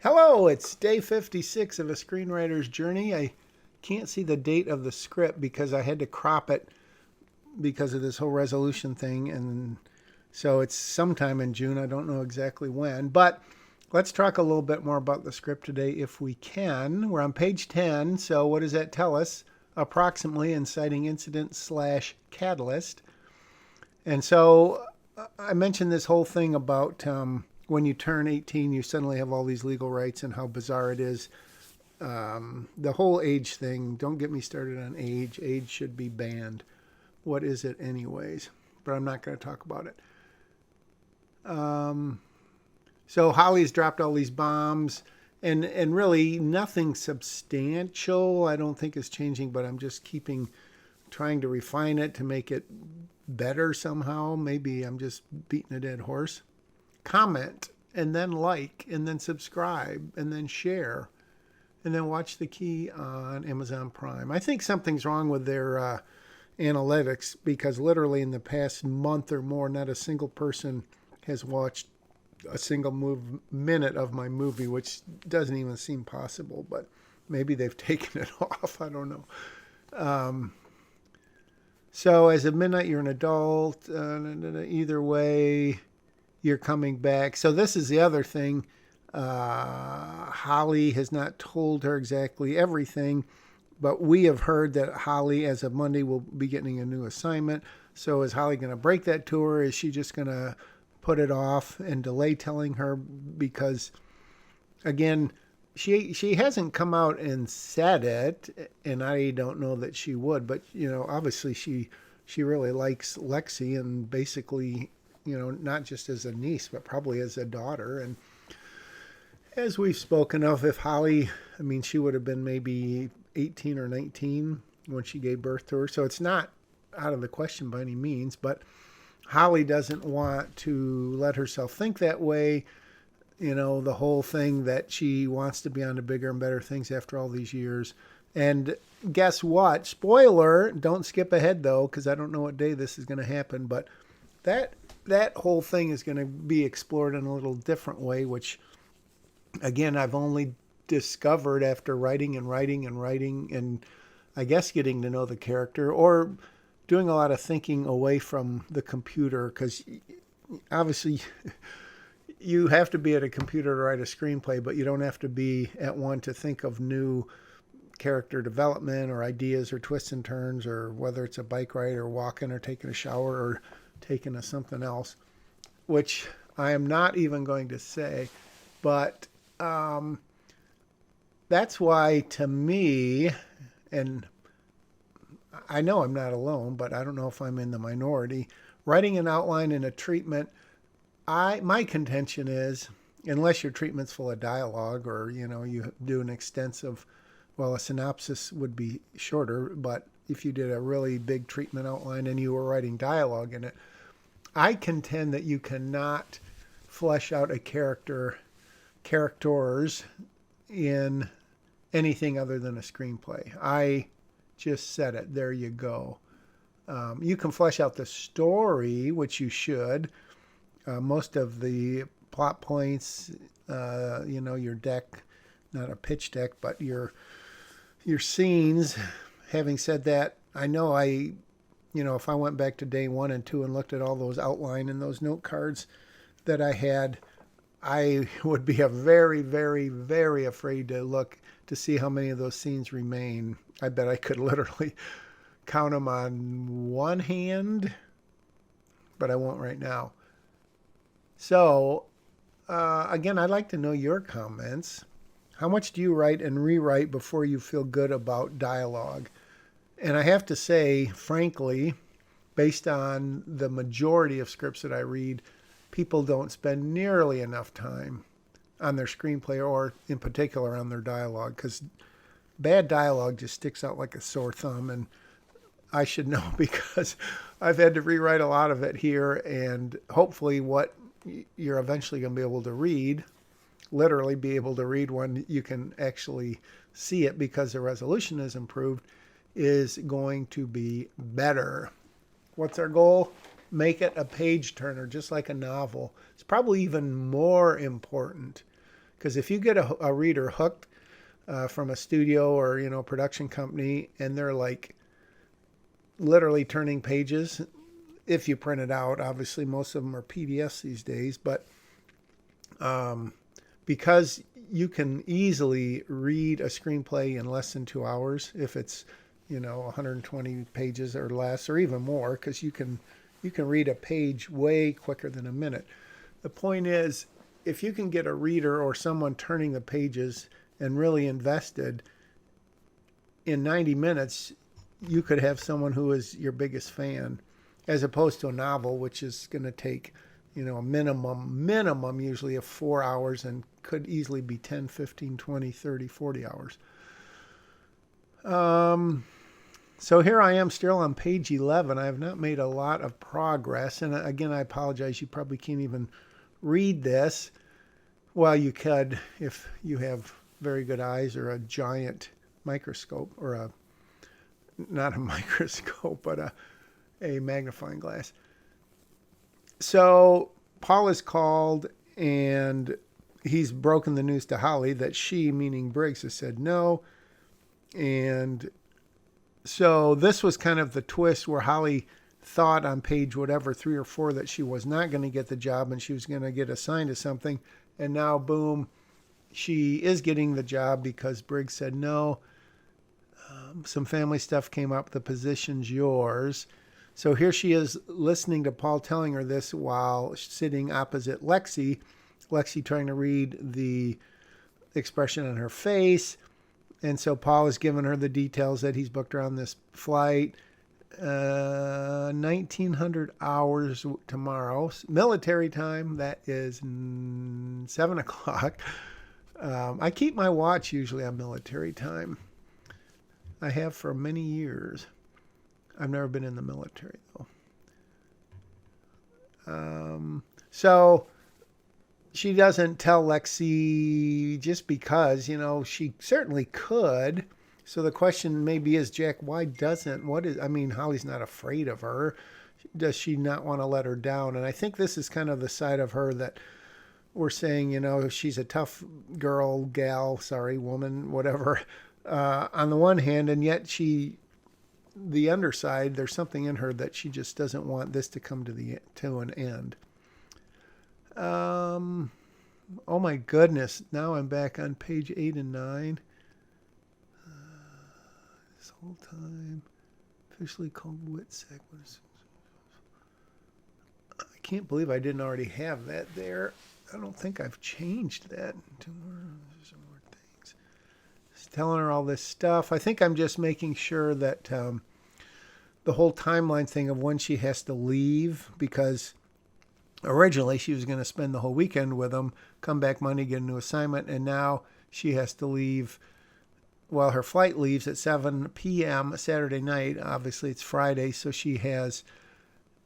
Hello, it's day 56 of a screenwriter's journey. I can't see the date of the script because I had to crop it because of this whole resolution thing. And so it's sometime in June. I don't know exactly when. But let's talk a little bit more about the script today if we can. We're on page 10. So what does that tell us? Approximately inciting incident slash catalyst. And so I mentioned this whole thing about when you turn 18, you suddenly have all these legal rights and how bizarre it is. The whole age thing, don't get me started on age. Age should be banned. What is it anyways? But I'm not going to talk about it. So Holly's dropped all these bombs and really nothing substantial I don't think is changing, but I'm just trying to refine it to make it better somehow. Maybe I'm just beating a dead horse. Comment and then like and then subscribe and then share and then watch the key on Amazon Prime. I think something's wrong with their analytics because literally in the past month or more, not a single person has watched a single minute of my movie, which doesn't even seem possible, but maybe they've taken it off. I don't know. So as of midnight, you're an adult. Either way, you're coming back. So this is the other thing. Holly has not told her exactly everything, but we have heard that Holly, as of Monday, will be getting a new assignment. So is Holly going to break that to her? Is she just going to put it off and delay telling her? Because, again, she hasn't come out and said it, and I don't know that she would. But, obviously she really likes Lexi and basically, not just as a niece, but probably as a daughter. And as we've spoken of, if Holly, she would have been maybe 18 or 19 when she gave birth to her. So it's not out of the question by any means, but Holly doesn't want to let herself think that way. The whole thing that she wants to be on to bigger and better things after all these years. And guess what? Spoiler, don't skip ahead though, because I don't know what day this is going to happen, but that whole thing is going to be explored in a little different way, which, again, I've only discovered after writing and I guess getting to know the character or doing a lot of thinking away from the computer, because obviously you have to be at a computer to write a screenplay, but you don't have to be at one to think of new character development or ideas or twists and turns, or whether it's a bike ride or walking or taking a shower or taking a something else, which I am not even going to say. But that's why, to me, and I know I'm not alone, but I don't know if I'm in the minority, writing an outline and a treatment, my contention is, unless your treatment's full of dialogue or, you do an extensive, well, a synopsis would be shorter, but if you did a really big treatment outline and you were writing dialogue in it, I contend that you cannot flesh out a characters in anything other than a screenplay. I just said it. There you go. You can flesh out the story, which you should. Most of the plot points, your deck, not a pitch deck, but your scenes. Having said that, I know if I went back to day 1 and 2 and looked at all those outline and those note cards that I had, I would be very, very, very afraid to look to see how many of those scenes remain. I bet I could literally count them on one hand, but I won't right now. So, again, I'd like to know your comments. How much do you write and rewrite before you feel good about dialogue? And I have to say, frankly, based on the majority of scripts that I read, people don't spend nearly enough time on their screenplay or in particular on their dialogue, because bad dialogue just sticks out like a sore thumb. And I should know because I've had to rewrite a lot of it here, and hopefully what you're eventually going to be able to read, literally be able to read when you can actually see it because the resolution is improved, is going to be better. What's our goal? Make it a page turner, just like a novel. It's probably even more important Because if you get a reader hooked from a studio or, production company, and they're like literally turning pages, if you print it out, obviously most of them are PDFs these days, but because you can easily read a screenplay in less than 2 hours if it's 120 pages or less, or even more, because you can read a page way quicker than a minute. The point is, if you can get a reader or someone turning the pages and really invested in 90 minutes, you could have someone who is your biggest fan, as opposed to a novel, which is going to take a minimum usually of 4 hours and could easily be 10, 15, 20, 30, 40 hours. So here I am still on page 11. I have not made a lot of progress. And again, I apologize. You probably can't even read this. Well, you could if you have very good eyes or a giant microscope, or not a microscope, but a magnifying glass. So Paul is called, and he's broken the news to Holly that she, meaning Briggs, has said no. And so this was kind of the twist where Holly thought on page whatever, 3 or 4, that she was not going to get the job and she was going to get assigned to something. And now, boom, she is getting the job because Briggs said no. Some family stuff came up. The position's yours. So here she is listening to Paul telling her this while sitting opposite Lexi. Lexi trying to read the expression on her face. And so Paul is giving her the details that he's booked her on this flight. 1,900 hours tomorrow. Military time, that is 7 o'clock. I keep my watch usually on military time. I have for many years. I've never been in the military, though. So she doesn't tell Lexi just because, she certainly could. So the question maybe is, Jack, why doesn't? Holly's not afraid of her. Does she not want to let her down? And I think this is kind of the side of her that we're saying, she's a tough girl, gal, woman, whatever, on the one hand, and yet the underside, there's something in her that she just doesn't want this to come to an end. Oh my goodness. Now I'm back on page 8 and 9. This whole time. Officially called Whitsack. I can't believe I didn't already have that there. I don't think I've changed that. Some more things. Just telling her all this stuff. I think I'm just making sure that the whole timeline thing of when she has to leave, because originally she was going to spend the whole weekend with him, come back Monday, get a new assignment, and now she has to leave. Well, her flight leaves at 7 p.m. Saturday night. Obviously, it's Friday, so she has,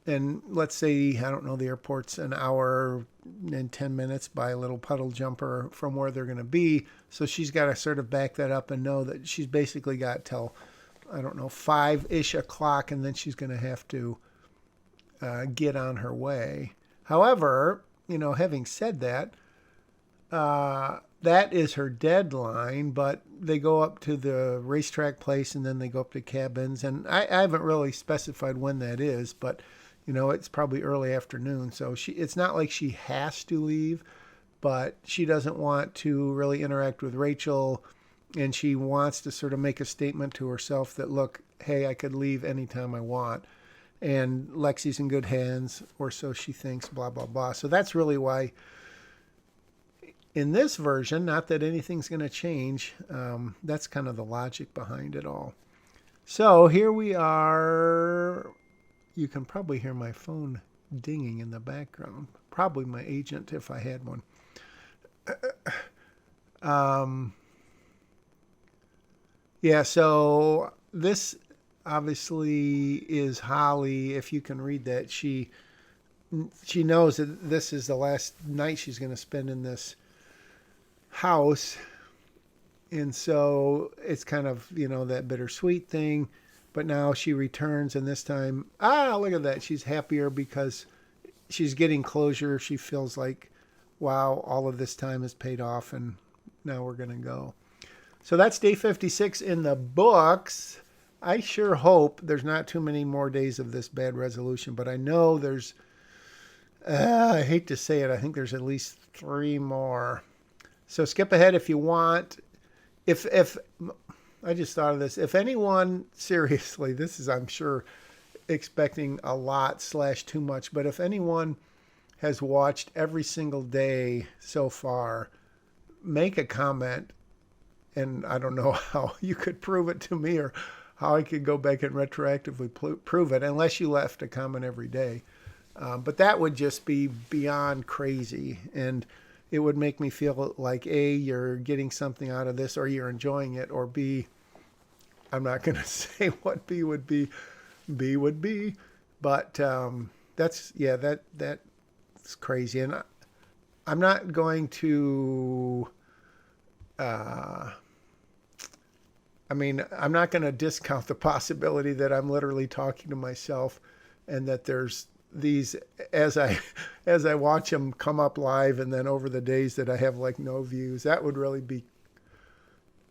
and let's say, I don't know, the airport's an hour and 10 minutes by a little puddle jumper from where they're going to be. So she's got to sort of back that up and know that she's basically got till, 5-ish o'clock, and then she's going to have to get on her way. However, having said that, that is her deadline, but they go up to the racetrack place and then they go up to cabins. And I haven't really specified when that is, but, it's probably early afternoon. So it's not like she has to leave, but she doesn't want to really interact with Rachel. And she wants to sort of make a statement to herself that, look, hey, I could leave anytime I want. And Lexi's in good hands, or so she thinks, blah, blah, blah. So that's really why in this version, not that anything's going to change, that's kind of the logic behind it all. So here we are. You can probably hear my phone dinging in the background. Probably my agent if I had one. Yeah, so this obviously is Holly. If you can read that, she knows that this is the last night she's going to spend in this house. And so it's kind of, that bittersweet thing. But now she returns, and this time, look at that. She's happier because she's getting closure. She feels like wow, all of this time has paid off and now we're going to go. So that's day 56 in the books. I sure hope there's not too many more days of this bad resolution, but I know there's, I hate to say it, I think there's at least 3 more. So skip ahead if you want. If I just thought of this, if anyone, seriously, this is, I'm sure, expecting a lot / too much, but if anyone has watched every single day so far, make a comment. And I don't know how you could prove it to me or how I could go back and retroactively prove it, unless you left a comment every day. But that would just be beyond crazy. And it would make me feel like, A, you're getting something out of this, or you're enjoying it, or B, I'm not going to say what B would be. B would be. But that's crazy. And I'm not going to... I'm not going to discount the possibility that I'm literally talking to myself and that there's these, as I watch them come up live, and then over the days that I have like no views, that would really be,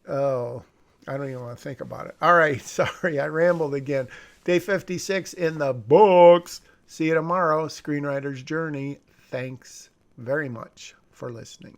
oh, I don't even want to think about it. All right. Sorry. I rambled again. Day 56 in the books. See you tomorrow. Screenwriter's Journey. Thanks very much for listening.